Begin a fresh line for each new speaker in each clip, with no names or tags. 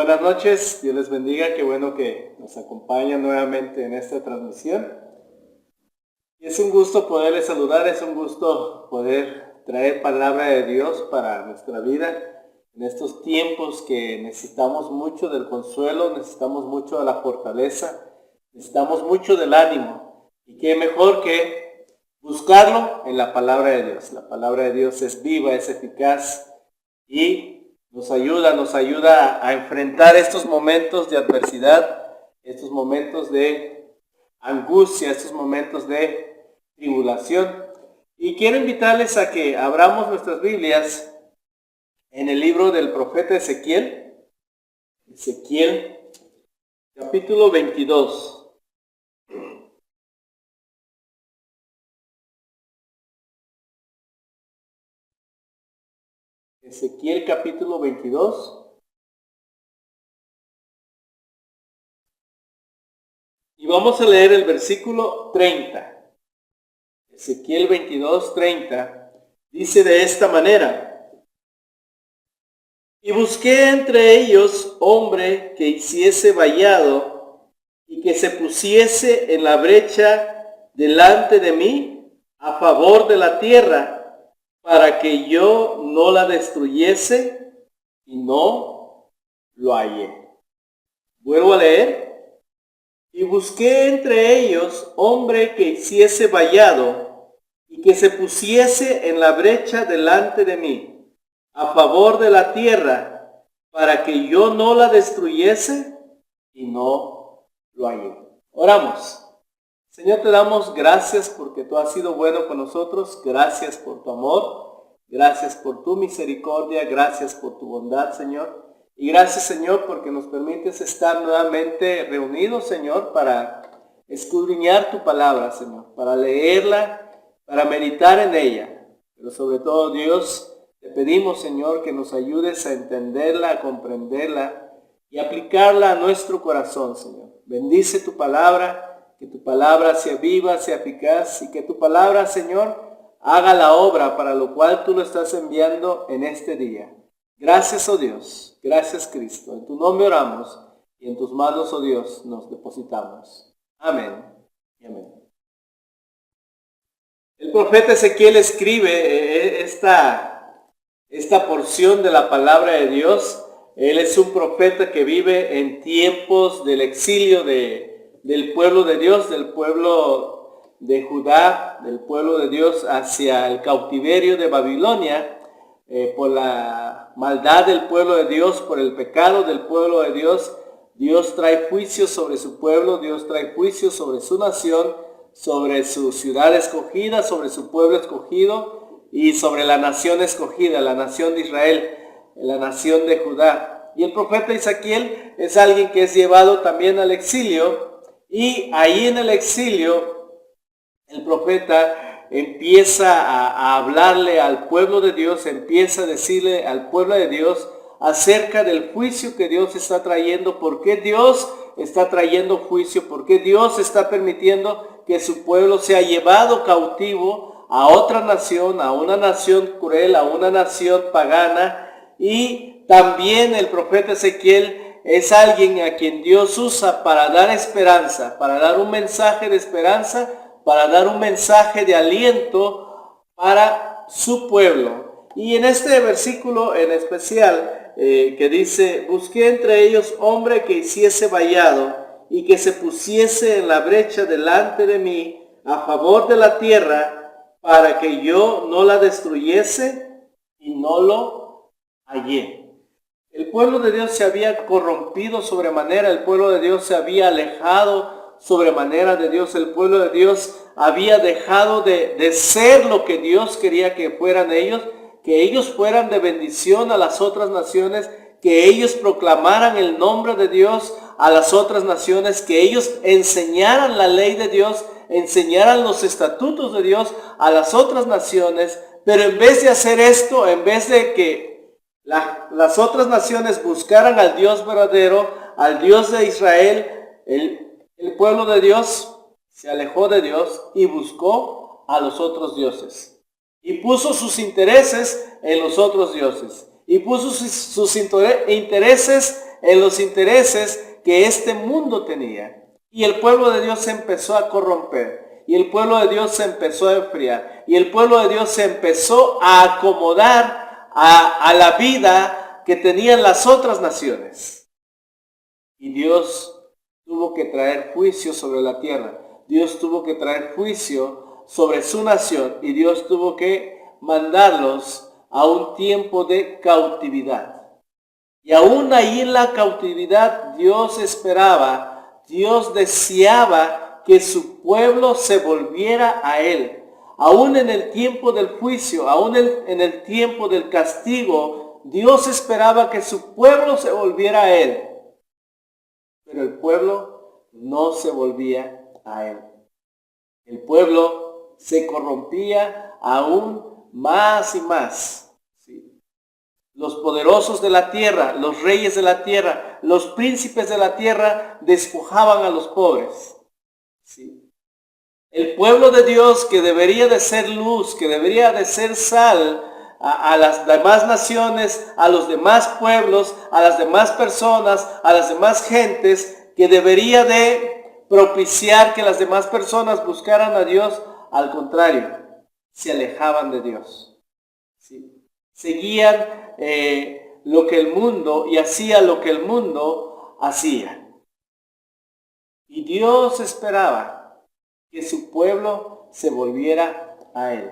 Buenas noches, Dios les bendiga, qué bueno que nos acompañan nuevamente en esta transmisión. Es un gusto poderles saludar, es un gusto poder traer palabra de Dios para nuestra vida en estos tiempos que necesitamos mucho del consuelo, necesitamos mucho de la fortaleza, necesitamos mucho del ánimo. Y qué mejor que buscarlo en la palabra de Dios. La palabra de Dios es viva, es eficaz y nos ayuda a enfrentar estos momentos de adversidad, estos momentos de angustia, estos momentos de tribulación. Y quiero invitarles a que abramos nuestras Biblias en el libro del profeta Ezequiel, capítulo 22. Ezequiel capítulo 22. Y vamos a leer el versículo 30. Ezequiel 22, 30. Dice de esta manera: Y busqué entre ellos hombre que hiciese vallado y que se pusiese en la brecha delante de mí a favor de la tierra, para que yo no la destruyese, y no lo hallé. Vuelvo a leer. Y busqué entre ellos hombre que hiciese vallado y que se pusiese en la brecha delante de mí, a favor de la tierra, para que yo no la destruyese, y no lo hallé. Oramos. Señor, te damos gracias porque tú has sido bueno con nosotros. Gracias por tu amor. Gracias por tu misericordia. Gracias por tu bondad, Señor. Y gracias, Señor, porque nos permites estar nuevamente reunidos, Señor, para escudriñar tu palabra, Señor, para leerla, para meditar en ella. Pero sobre todo, Dios, te pedimos, Señor, que nos ayudes a entenderla, a comprenderla y aplicarla a nuestro corazón, Señor. Bendice tu palabra. Que tu palabra sea viva, sea eficaz, y que tu palabra, Señor, haga la obra para lo cual tú lo estás enviando en este día. Gracias, oh Dios. Gracias, Cristo. En tu nombre oramos y en tus manos, oh Dios, nos depositamos. Amén y amén. El profeta Ezequiel escribe esta porción de la palabra de Dios. Él es un profeta que vive en tiempos del exilio del pueblo de Dios, del pueblo de Judá, del pueblo de Dios hacia el cautiverio de Babilonia, por la maldad del pueblo de Dios, por el pecado del pueblo de Dios. Dios trae juicio sobre su pueblo, Dios trae juicio sobre su nación, sobre su ciudad escogida, sobre su pueblo escogido y sobre la nación escogida, la nación de Israel, la nación de Judá. Y el profeta Ezequiel es alguien que es llevado también al exilio. Y ahí en el exilio, el profeta empieza a hablarle al pueblo de Dios, empieza a decirle al pueblo de Dios acerca del juicio que Dios está trayendo, por qué Dios está trayendo juicio, por qué Dios está permitiendo que su pueblo sea llevado cautivo a otra nación, a una nación cruel, a una nación pagana. Y también el profeta Ezequiel es alguien a quien Dios usa para dar esperanza, para dar un mensaje de esperanza, para dar un mensaje de aliento para su pueblo. Y en este versículo en especial que dice: busqué entre ellos hombre que hiciese vallado y que se pusiese en la brecha delante de mí a favor de la tierra, para que yo no la destruyese, y no lo hallé. El pueblo de Dios se había corrompido sobremanera, el pueblo de Dios se había alejado sobremanera de Dios, el pueblo de Dios había dejado de ser lo que Dios quería que fueran ellos, que ellos fueran de bendición a las otras naciones, que ellos proclamaran el nombre de Dios a las otras naciones, que ellos enseñaran la ley de Dios, enseñaran los estatutos de Dios a las otras naciones. Pero en vez de hacer esto, en vez de que las otras naciones buscaran al Dios verdadero, al Dios de Israel, el pueblo de Dios se alejó de Dios y buscó a los otros dioses. Y puso sus intereses en los otros dioses. Y puso sus intereses en los intereses que este mundo tenía. Y el pueblo de Dios se empezó a corromper. Y el pueblo de Dios se empezó a enfriar. Y el pueblo de Dios se empezó a acomodar a la vida que tenían las otras naciones. Y Dios tuvo que traer juicio sobre la tierra. Dios tuvo que traer juicio sobre su nación. Y Dios tuvo que mandarlos a un tiempo de cautividad. Y aún ahí en la cautividad Dios esperaba, Dios deseaba que su pueblo se volviera a Él. Aún en el tiempo del juicio, aún en el tiempo del castigo, Dios esperaba que su pueblo se volviera a Él. Pero el pueblo no se volvía a Él. El pueblo se corrompía aún más y más. ¿Sí? Los poderosos de la tierra, los reyes de la tierra, los príncipes de la tierra despojaban a los pobres. ¿Sí? El pueblo de Dios, que debería de ser luz, que debería de ser sal a las demás naciones, a los demás pueblos, a las demás personas, a las demás gentes, que debería de propiciar que las demás personas buscaran a Dios, al contrario, se alejaban de Dios. ¿Sí? Seguían lo que el mundo y hacían lo que el mundo hacía. Y Dios esperaba que su pueblo se volviera a Él.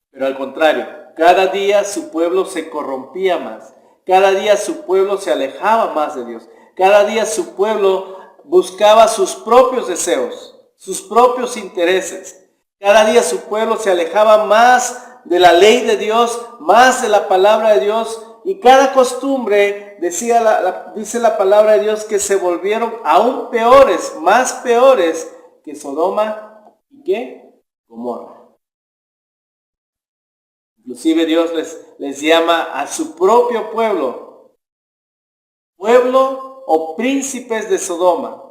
Pero al contrario, cada día su pueblo se corrompía más. Cada día su pueblo se alejaba más de Dios. Cada día su pueblo buscaba sus propios deseos, sus propios intereses. Cada día su pueblo se alejaba más de la ley de Dios, más de la palabra de Dios. Y cada costumbre, dice la palabra de Dios, que se volvieron aún peores, más peores que Sodoma y que Gomorra. Inclusive Dios les llama a su propio pueblo o príncipes de Sodoma,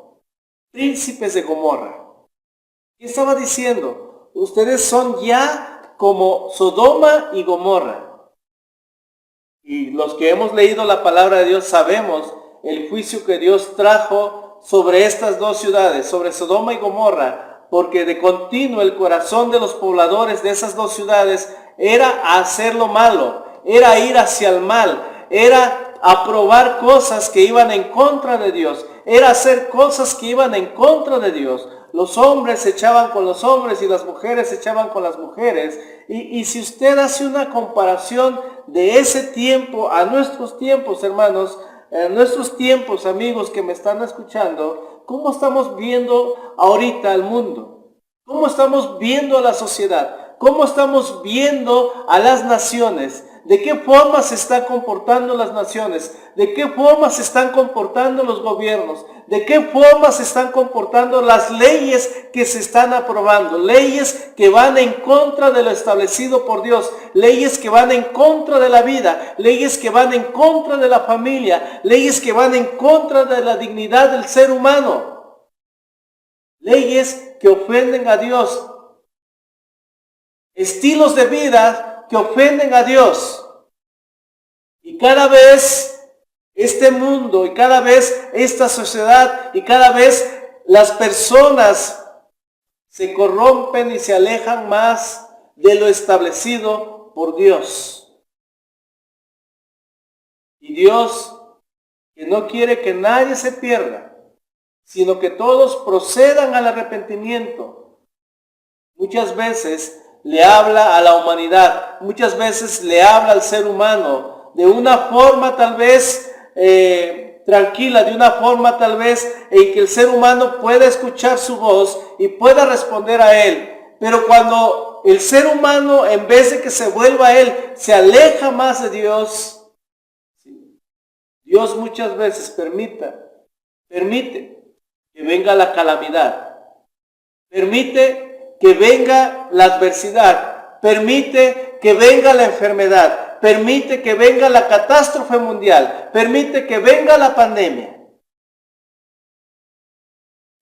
príncipes de Gomorra. ¿Qué estaba diciendo? Ustedes son ya como Sodoma y Gomorra. Y los que hemos leído la palabra de Dios sabemos el juicio que Dios trajo sobre estas dos ciudades, sobre Sodoma y Gomorra, porque de continuo el corazón de los pobladores de esas dos ciudades era hacer lo malo, era ir hacia el mal, era aprobar cosas que iban en contra de Dios, era hacer cosas que iban en contra de Dios. Los hombres se echaban con los hombres y las mujeres se echaban con las mujeres. Y si usted hace una comparación de ese tiempo a nuestros tiempos, hermanos, nuestros tiempos, amigos que me están escuchando, ¿cómo estamos viendo ahorita al mundo? ¿Cómo estamos viendo a la sociedad? ¿Cómo estamos viendo a las naciones? ¿De qué forma se están comportando las naciones? ¿De qué forma se están comportando los gobiernos? ¿De qué forma se están comportando las leyes que se están aprobando? Leyes que van en contra de lo establecido por Dios. Leyes que van en contra de la vida. Leyes que van en contra de la familia. Leyes que van en contra de la dignidad del ser humano. Leyes que ofenden a Dios. Estilos de vida que ofenden a Dios. Y cada vez este mundo y cada vez esta sociedad y cada vez las personas se corrompen y se alejan más de lo establecido por Dios. Y Dios, que no quiere que nadie se pierda, sino que todos procedan al arrepentimiento, muchas veces le habla a la humanidad, muchas veces le habla al ser humano de una forma tal vez tranquila, de una forma tal vez en que el ser humano pueda escuchar su voz y pueda responder a él. Pero cuando el ser humano, en vez de que se vuelva a él, se aleja más de Dios, Dios muchas veces permite que venga la calamidad, permite que venga la adversidad, permite que venga la enfermedad, permite que venga la catástrofe mundial, permite que venga la pandemia,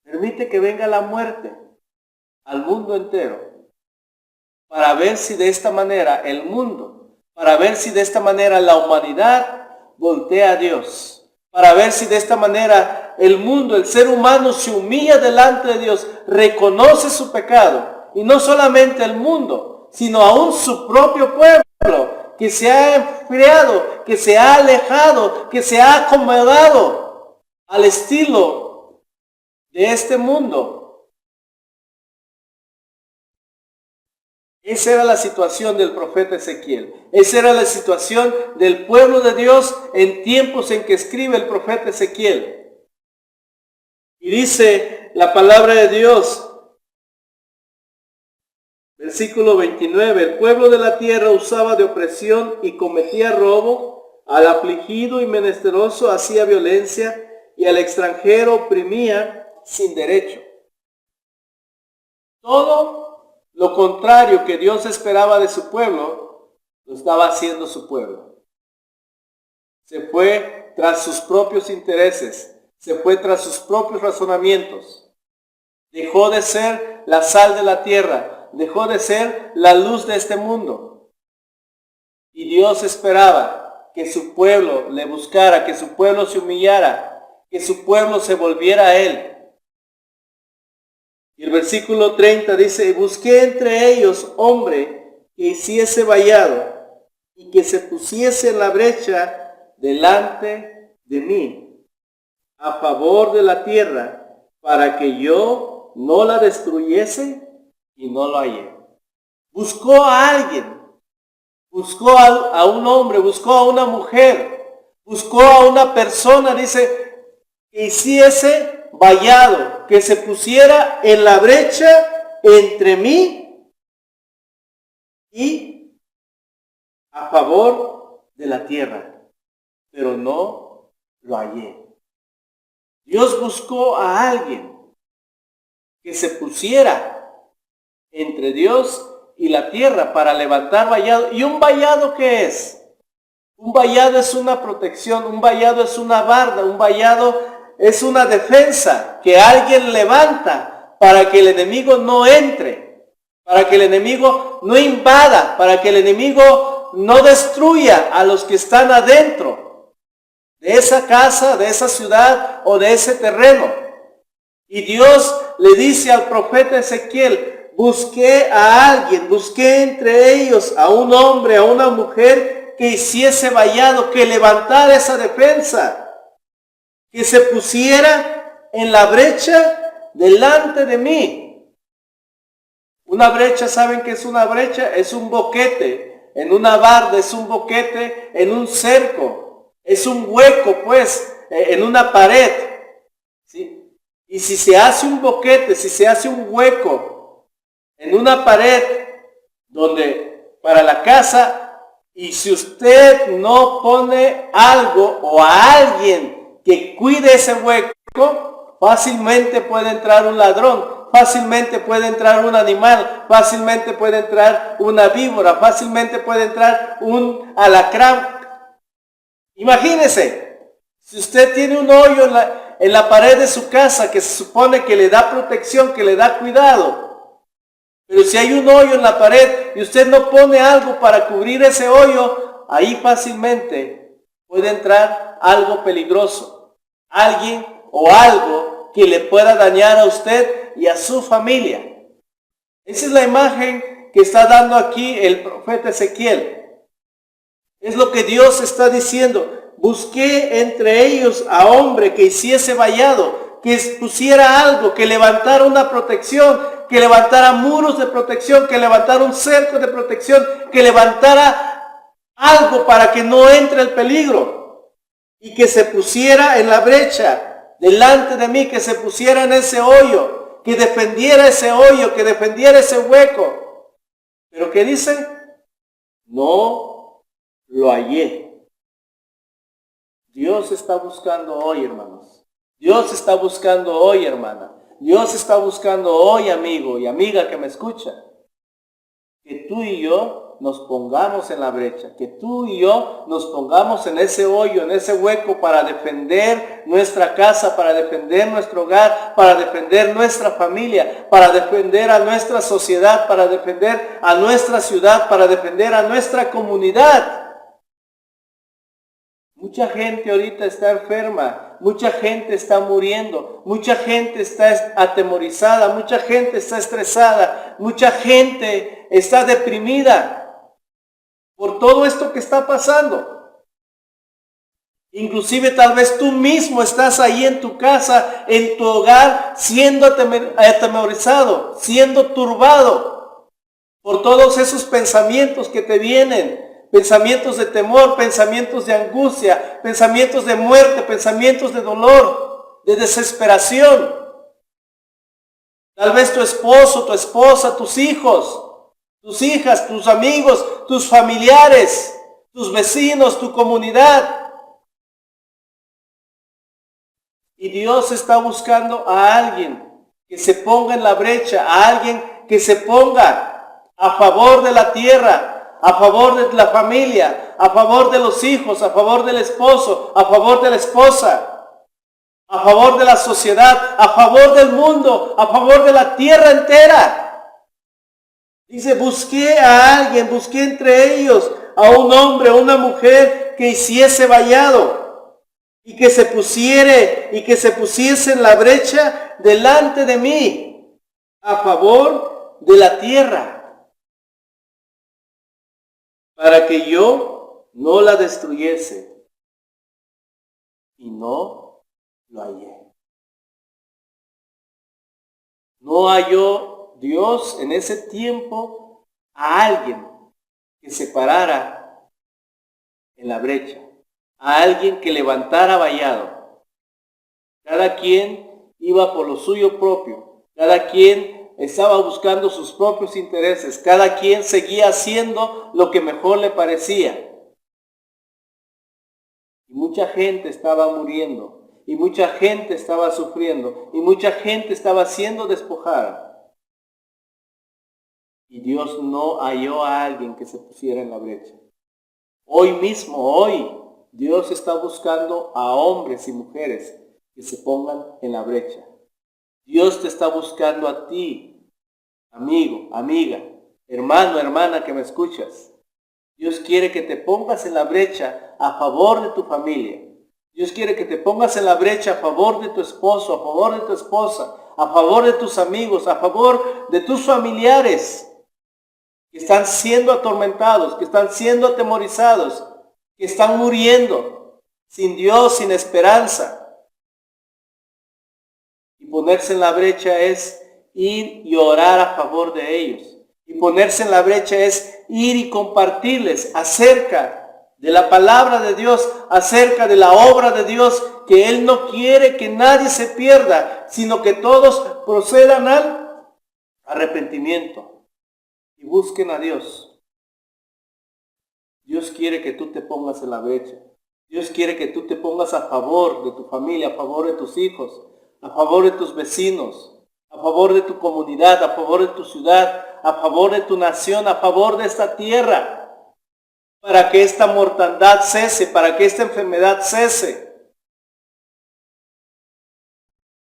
permite que venga la muerte al mundo entero, para ver si de esta manera el mundo, para ver si de esta manera la humanidad voltea a Dios, para ver si de esta manera el mundo, el ser humano se humilla delante de Dios, reconoce su pecado, y no solamente el mundo, sino aún su propio pueblo, que se ha enfriado, que se ha alejado, que se ha acomodado al estilo de este mundo. Esa era la situación del profeta Ezequiel. Esa era la situación del pueblo de Dios en tiempos en que escribe el profeta Ezequiel. Y dice la palabra de Dios, versículo 29, el pueblo de la tierra usaba de opresión y cometía robo, al afligido y menesteroso hacía violencia y al extranjero oprimía sin derecho. Todo lo contrario que Dios esperaba de su pueblo, lo estaba haciendo su pueblo. Se fue tras sus propios intereses, se fue tras sus propios razonamientos. Dejó de ser la sal de la tierra, dejó de ser la luz de este mundo. Y Dios esperaba que su pueblo le buscara, que su pueblo se humillara, que su pueblo se volviera a Él. Y el versículo 30 dice, busqué entre ellos hombre que hiciese vallado y que se pusiese en la brecha delante de mí, a favor de la tierra, para que yo no la destruyese, y no lo hallé. Buscó a alguien, buscó a un hombre, buscó a una mujer, buscó a una persona, dice, que hiciese vallado, que se pusiera en la brecha entre mí y a favor de la tierra, pero no lo hallé. Dios buscó a alguien que se pusiera entre Dios y la tierra para levantar vallado. ¿Y un vallado qué es? Un vallado es una protección, un vallado es una barda, un vallado es una defensa que alguien levanta para que el enemigo no entre, para que el enemigo no invada, para que el enemigo no destruya a los que están adentro de esa casa, de esa ciudad o de ese terreno. Y Dios le dice al profeta Ezequiel, busqué a alguien, busqué entre ellos a un hombre, a una mujer que hiciese vallado, que levantara esa defensa, que se pusiera en la brecha delante de mí. Una brecha, ¿saben qué es una brecha? Es un boquete en una barda, es un boquete en un cerco, es un hueco, pues, en una pared. ¿Sí? Y si se hace un boquete, si se hace un hueco en una pared donde para la casa, y si usted no pone algo o a alguien que cuide ese hueco, fácilmente puede entrar un ladrón, fácilmente puede entrar un animal, fácilmente puede entrar una víbora, fácilmente puede entrar un alacrán. Imagínese, si usted tiene un hoyo en la pared de su casa que se supone que le da protección, que le da cuidado, pero si hay un hoyo en la pared y usted no pone algo para cubrir ese hoyo, ahí fácilmente puede entrar algo peligroso. Alguien o algo que le pueda dañar a usted y a su familia. Esa es la imagen que está dando aquí el profeta Ezequiel. Es lo que Dios está diciendo. Busqué entre ellos a hombre que hiciese vallado, que pusiera algo, que levantara una protección, que levantara muros de protección, que levantara un cerco de protección, que levantara algo para que no entre el peligro. Y que se pusiera en la brecha delante de mí, que se pusiera en ese hoyo, que defendiera ese hoyo, que defendiera ese hueco. ¿Pero qué dice? No lo hallé. Dios está buscando hoy, hermanos. Dios está buscando hoy, hermana. Dios está buscando hoy, amigo y amiga que me escucha, que tú y yo nos pongamos en la brecha, que tú y yo nos pongamos en ese hoyo, en ese hueco para defender nuestra casa, para defender nuestro hogar, para defender nuestra familia, para defender a nuestra sociedad, para defender a nuestra ciudad, para defender a nuestra comunidad. Mucha gente ahorita está enferma, mucha gente está muriendo, mucha gente está atemorizada, mucha gente está estresada, mucha gente está deprimida por todo esto que está pasando. Inclusive tal vez tú mismo estás ahí en tu casa, en tu hogar, siendo atemorizado, siendo turbado por todos esos pensamientos que te vienen. Pensamientos de temor, pensamientos de angustia, pensamientos de muerte, pensamientos de dolor, de desesperación. Tal vez tu esposo, tu esposa, tus hijos, tus hijas, tus amigos, tus familiares, tus vecinos, tu comunidad. Y Dios está buscando a alguien que se ponga en la brecha, a alguien que se ponga a favor de la tierra, a favor de la familia, a favor de los hijos, a favor del esposo, a favor de la esposa, a favor de la sociedad, a favor del mundo, a favor de la tierra entera. Dice, busqué a alguien, busqué entre ellos a un hombre, a una mujer que hiciese vallado y que se pusiese en la brecha delante de mí, a favor de la tierra, para que yo no la destruyese, y no lo hallé. No halló Dios en ese tiempo a alguien que se parara en la brecha, a alguien que levantara vallado. Cada quien iba por lo suyo propio, cada quien estaba buscando sus propios intereses, cada quien seguía haciendo lo que mejor le parecía. Y mucha gente estaba muriendo, y mucha gente estaba sufriendo, y mucha gente estaba siendo despojada. Y Dios no halló a alguien que se pusiera en la brecha. Hoy mismo, hoy, Dios está buscando a hombres y mujeres que se pongan en la brecha. Dios te está buscando a ti, amigo, amiga, hermano, hermana que me escuchas. Dios quiere que te pongas en la brecha a favor de tu familia. Dios quiere que te pongas en la brecha a favor de tu esposo, a favor de tu esposa, a favor de tus amigos, a favor de tus familiares que están siendo atormentados, que están siendo atemorizados, que están muriendo sin Dios, sin esperanza. Y ponerse en la brecha es ir y orar a favor de ellos. Y ponerse en la brecha es ir y compartirles acerca de la palabra de Dios, acerca de la obra de Dios, que Él no quiere que nadie se pierda, sino que todos procedan al arrepentimiento y busquen a Dios. Dios quiere que tú te pongas en la brecha. Dios quiere que tú te pongas a favor de tu familia, a favor de tus hijos, a favor de tus vecinos, a favor de tu comunidad, a favor de tu ciudad, a favor de tu nación, a favor de esta tierra, para que esta mortandad cese, para que esta enfermedad cese,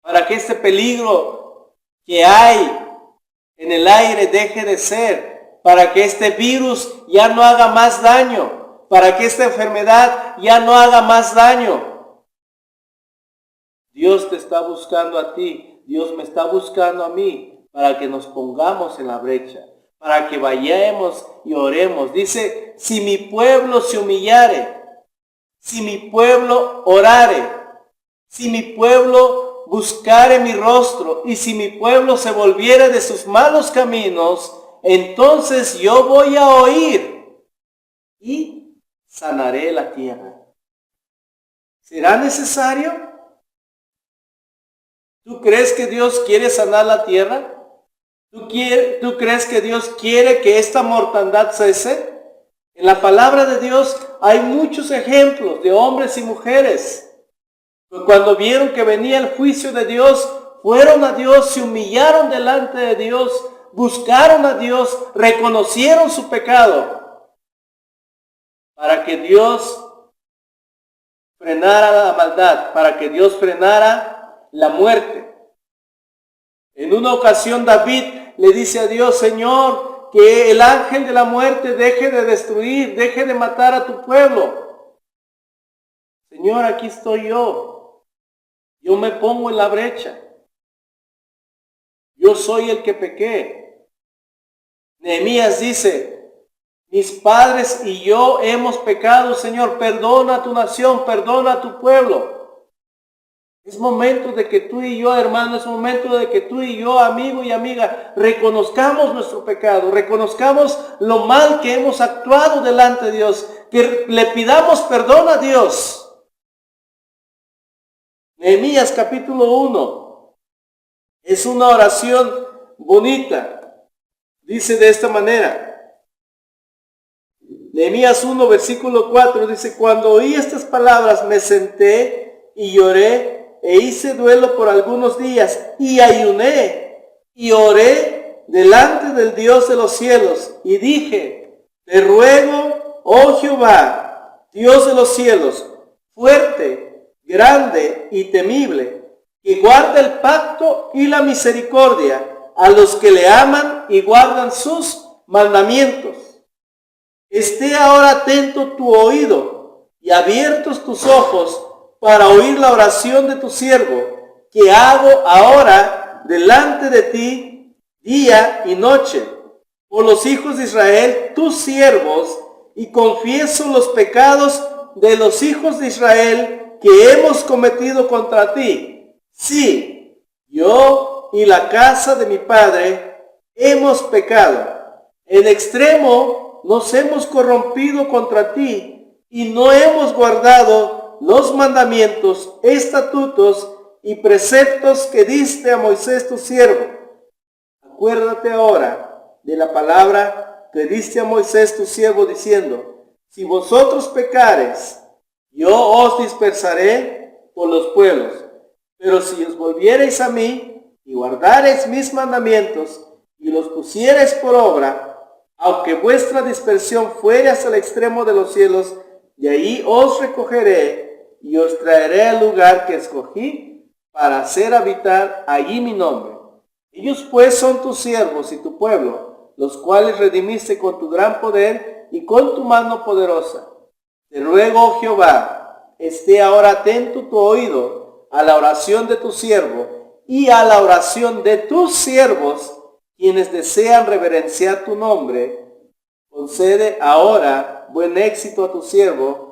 para que este peligro que hay en el aire deje de ser, para que este virus ya no haga más daño, para que esta enfermedad ya no haga más daño. Dios te está buscando a ti, Dios me está buscando a mí, para que nos pongamos en la brecha, para que vayamos y oremos. Dice, si mi pueblo se humillare, si mi pueblo orare, si mi pueblo buscare mi rostro, y si mi pueblo se volviere de sus malos caminos, entonces yo voy a oír y sanaré la tierra. ¿Será necesario? ¿Tú crees que Dios quiere sanar la tierra? ¿Tú crees que Dios quiere que esta mortandad cese? En la palabra de Dios hay muchos ejemplos de hombres y mujeres que cuando vieron que venía el juicio de Dios, fueron a Dios, se humillaron delante de Dios, buscaron a Dios, reconocieron su pecado para que Dios frenara la maldad, para que Dios frenara la muerte. En una ocasión David le dice a Dios, Señor, que el ángel de la muerte deje de destruir, deje de matar a tu pueblo. Señor, aquí estoy yo. Yo me pongo en la brecha. Yo soy el que pequé. Nehemías dice, mis padres y yo hemos pecado, Señor. Perdona a tu nación, perdona a tu pueblo. Es momento de que tú y yo, hermano, es momento de que tú y yo, amigo y amiga, reconozcamos nuestro pecado, reconozcamos lo mal que hemos actuado delante de Dios, que le pidamos perdón a Dios. Nehemías capítulo 1 es una oración bonita. Dice de esta manera. Nehemías 1, versículo 4 dice, cuando oí estas palabras me senté y lloré e hice duelo por algunos días y ayuné y oré delante del Dios de los cielos y dije, te ruego, oh Jehová, Dios de los cielos, fuerte, grande y temible, que guarda el pacto y la misericordia a los que le aman y guardan sus mandamientos. Esté ahora atento tu oído y abiertos tus ojos para oír la oración de tu siervo, que hago ahora delante de ti día y noche, por los hijos de Israel, tus siervos, y confieso los pecados de los hijos de Israel que hemos cometido contra ti. Sí, yo y la casa de mi padre hemos pecado. En extremo nos hemos corrompido contra ti y no hemos guardado los mandamientos, estatutos y preceptos que diste a Moisés tu siervo. Acuérdate ahora de la palabra que diste a Moisés tu siervo diciendo, si vosotros pecares, yo os dispersaré por los pueblos. Pero si os volviereis a mí y guardareis mis mandamientos y los pusiereis por obra, aunque vuestra dispersión fuere hasta el extremo de los cielos, de ahí os recogeré y os traeré al lugar que escogí para hacer habitar allí mi nombre. Ellos pues son tus siervos y tu pueblo, los cuales redimiste con tu gran poder y con tu mano poderosa. Te ruego, oh Jehová, esté ahora atento tu oído a la oración de tu siervo y a la oración de tus siervos, quienes desean reverenciar tu nombre. Concede ahora buen éxito a tu siervo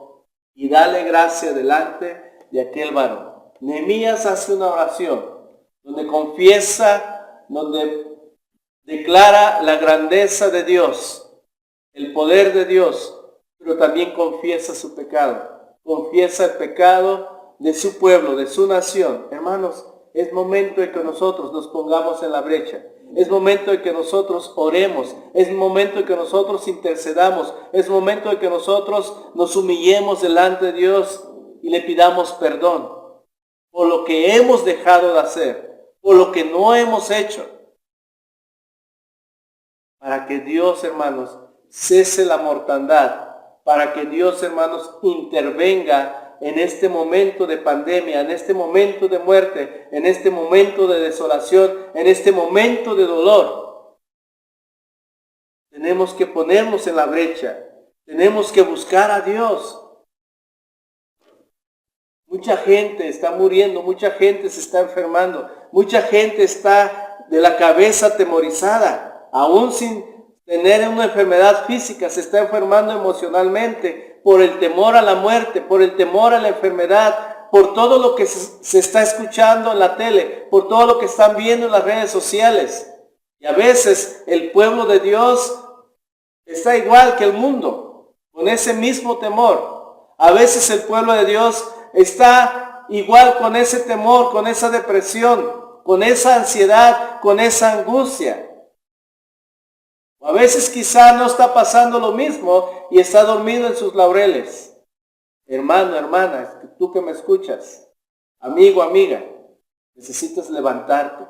y dale gracia delante de aquel varón. Nehemías hace una oración donde confiesa, donde declara la grandeza de Dios, el poder de Dios, pero también confiesa su pecado. Confiesa el pecado de su pueblo, de su nación. Hermanos, es momento de que nosotros nos pongamos en la brecha. Es momento de que nosotros oremos, es momento de que nosotros intercedamos, es momento de que nosotros nos humillemos delante de Dios y le pidamos perdón por lo que hemos dejado de hacer, por lo que no hemos hecho. Para que Dios, hermanos, cese la mortandad, para que Dios, hermanos, intervenga en este momento de pandemia, en este momento de muerte, en este momento de desolación, en este momento de dolor. Tenemos que ponernos en la brecha, tenemos que buscar a Dios. Mucha gente está muriendo, mucha gente se está enfermando, mucha gente está de la cabeza atemorizada, aún sin tener una enfermedad física, se está enfermando emocionalmente por el temor a la muerte, por el temor a la enfermedad, por todo lo que se está escuchando en la tele, por todo lo que están viendo en las redes sociales. Y a veces el pueblo de Dios está igual que el mundo, con ese mismo temor. A veces el pueblo de Dios está igual con ese temor, con esa depresión, con esa ansiedad, con esa angustia. A veces quizá no está pasando lo mismo y está dormido en sus laureles. Hermano, hermana, tú que me escuchas, amigo, amiga, necesitas levantarte.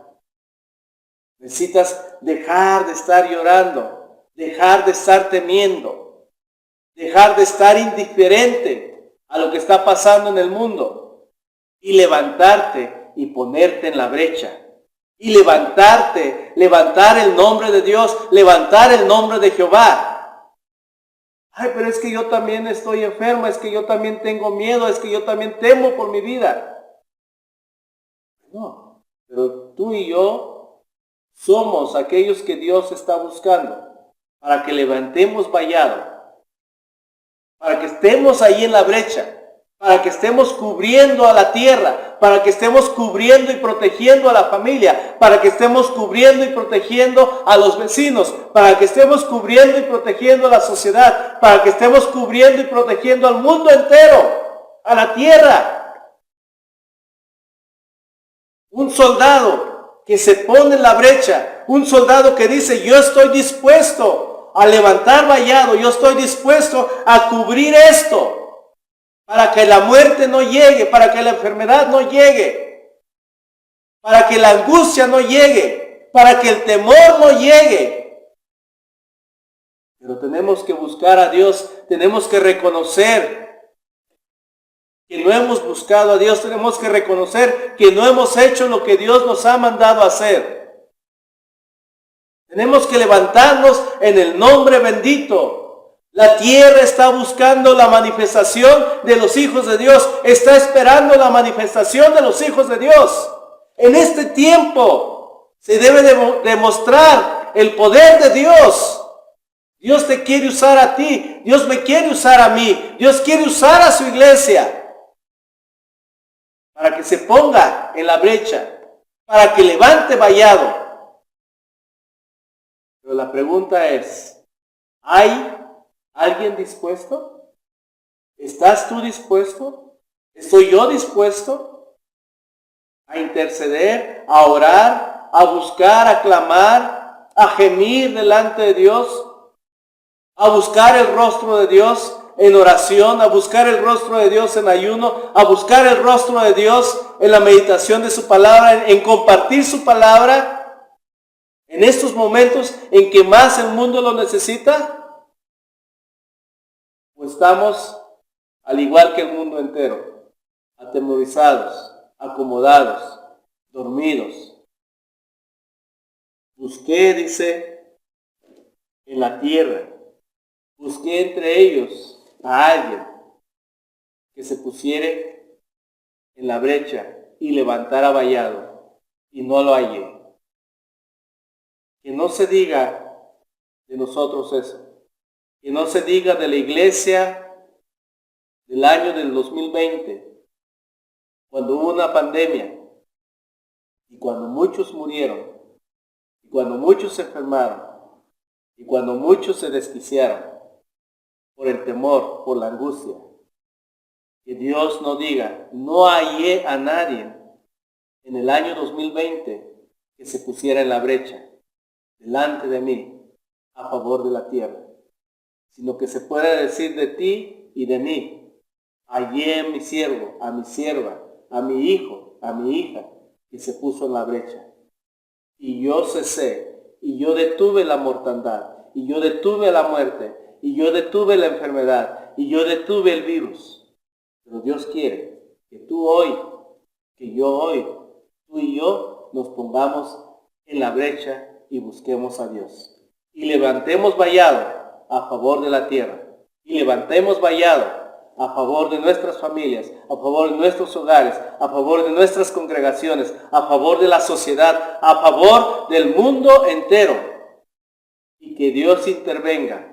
Necesitas dejar de estar llorando, dejar de estar temiendo, dejar de estar indiferente a lo que está pasando en el mundo y levantarte y ponerte en la brecha. Y levantarte, levantar el nombre de Dios, levantar el nombre de Jehová. Ay, pero es que yo también estoy enferma, es que yo también tengo miedo, es que yo también temo por mi vida. No, pero tú y yo somos aquellos que Dios está buscando para que levantemos vallado, para que estemos ahí en la brecha, para que estemos cubriendo a la tierra, para que estemos cubriendo y protegiendo a la familia, para que estemos cubriendo y protegiendo a los vecinos, para que estemos cubriendo y protegiendo a la sociedad, para que estemos cubriendo y protegiendo al mundo entero, a la tierra. Un soldado que se pone en la brecha, un soldado que dice, yo estoy dispuesto a levantar vallado, yo estoy dispuesto a cubrir esto, para que la muerte no llegue, para que la enfermedad no llegue, para que la angustia no llegue, para que el temor no llegue. Pero tenemos que buscar a Dios, tenemos que reconocer que no hemos buscado a Dios, tenemos que reconocer que no hemos hecho lo que Dios nos ha mandado hacer. Tenemos que levantarnos en el nombre bendito. La tierra está buscando la manifestación de los hijos de Dios, está esperando la manifestación de los hijos de Dios. En este tiempo se debe demostrar el poder de Dios. Dios te quiere usar a ti, Dios me quiere usar a mí, Dios quiere usar a su iglesia para que se ponga en la brecha, para que levante vallado. Pero la pregunta es, ¿hay alguien dispuesto? ¿Estás tú dispuesto? ¿Estoy yo dispuesto a interceder, a orar, a buscar, a clamar, a gemir delante de Dios, a buscar el rostro de Dios en oración, a buscar el rostro de Dios en ayuno, a buscar el rostro de Dios en la meditación de su palabra, en compartir su palabra, en estos momentos en que más el mundo lo necesita? ¿O estamos al igual que el mundo entero, atemorizados, acomodados, dormidos? Busqué, dice, en la tierra, busqué entre ellos a alguien que se pusiera en la brecha y levantara vallado, y no lo hallé. Que no se diga de nosotros eso, que no se diga de la iglesia del año del 2020, cuando hubo una pandemia, y cuando muchos murieron, y cuando muchos se enfermaron, y cuando muchos se desquiciaron por el temor, por la angustia. Que Dios no diga, no hallé a nadie en el año 2020 que se pusiera en la brecha delante de mí a favor de la tierra, sino que se pueda decir de ti y de mí, hallé a mi siervo, a mi sierva, a mi hijo, a mi hija, que se puso en la brecha. Y yo cesé, y yo detuve la mortandad, y yo detuve la muerte, y yo detuve la enfermedad, y yo detuve el virus. Pero Dios quiere que tú hoy, que yo hoy, tú y yo nos pongamos en la brecha y busquemos a Dios. Y levantemos vallado a favor de la tierra. Y levantemos vallado a favor de nuestras familias, a favor de nuestros hogares, a favor de nuestras congregaciones, a favor de la sociedad, a favor del mundo entero. Y que Dios intervenga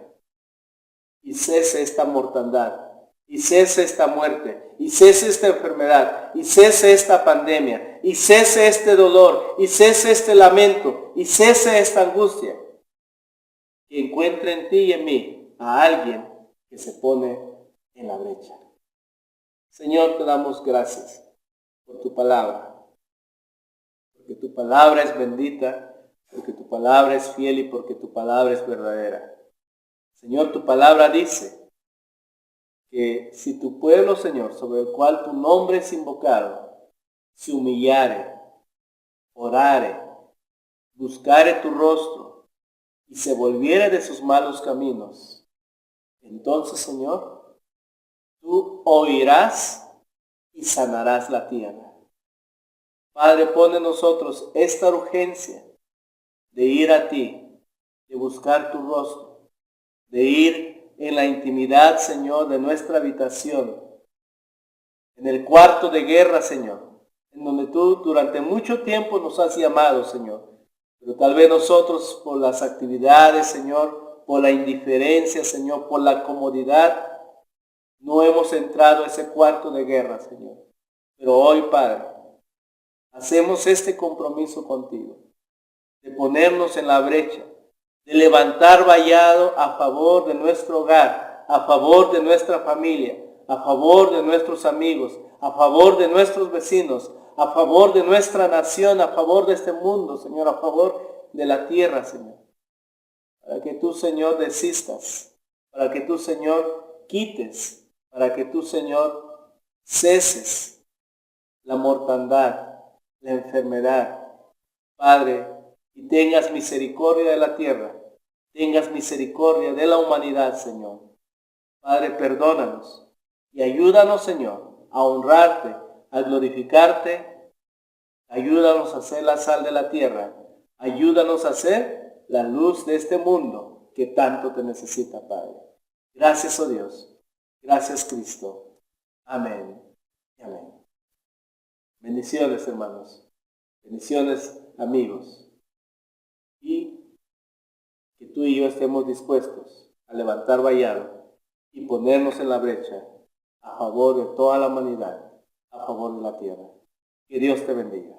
y cese esta mortandad, y cese esta muerte, y cese esta enfermedad, y cese esta pandemia, y cese este dolor, y cese este lamento, y cese esta angustia. Que encuentre en ti y en mí a alguien que se pone en la brecha. Señor, te damos gracias por tu palabra, porque tu palabra es bendita, porque tu palabra es fiel y porque tu palabra es verdadera. Señor, tu palabra dice que si tu pueblo, Señor, sobre el cual tu nombre es invocado, se humillare, orare, buscare tu rostro y se volviere de sus malos caminos, entonces, Señor, tú oirás y sanarás la tierra. Padre, pon en nosotros esta urgencia de ir a ti, de buscar tu rostro, de ir en la intimidad, Señor, de nuestra habitación, en el cuarto de guerra, Señor, en donde tú durante mucho tiempo nos has llamado, Señor. Pero tal vez nosotros por las actividades, Señor, por la indiferencia, Señor, por la comodidad, no hemos entrado a ese cuarto de guerra, Señor. Pero hoy, Padre, hacemos este compromiso contigo, de ponernos en la brecha, de levantar vallado a favor de nuestro hogar, a favor de nuestra familia, a favor de nuestros amigos, a favor de nuestros vecinos, a favor de nuestra nación, a favor de este mundo, Señor, a favor de la tierra, Señor. Para que tú, Señor, desistas, para que tú, Señor, quites, para que tú, Señor, ceses la mortandad, la enfermedad, Padre, y tengas misericordia de la tierra, tengas misericordia de la humanidad, Señor. Padre, perdónanos y ayúdanos, Señor, a honrarte, a glorificarte. Ayúdanos a ser la sal de la tierra. Ayúdanos a ser la luz de este mundo que tanto te necesita, Padre. Gracias, oh Dios. Gracias, Cristo. Amén y amén. Bendiciones, hermanos. Bendiciones, amigos. Y que tú y yo estemos dispuestos a levantar vallado y ponernos en la brecha a favor de toda la humanidad, a favor de la tierra. Que Dios te bendiga.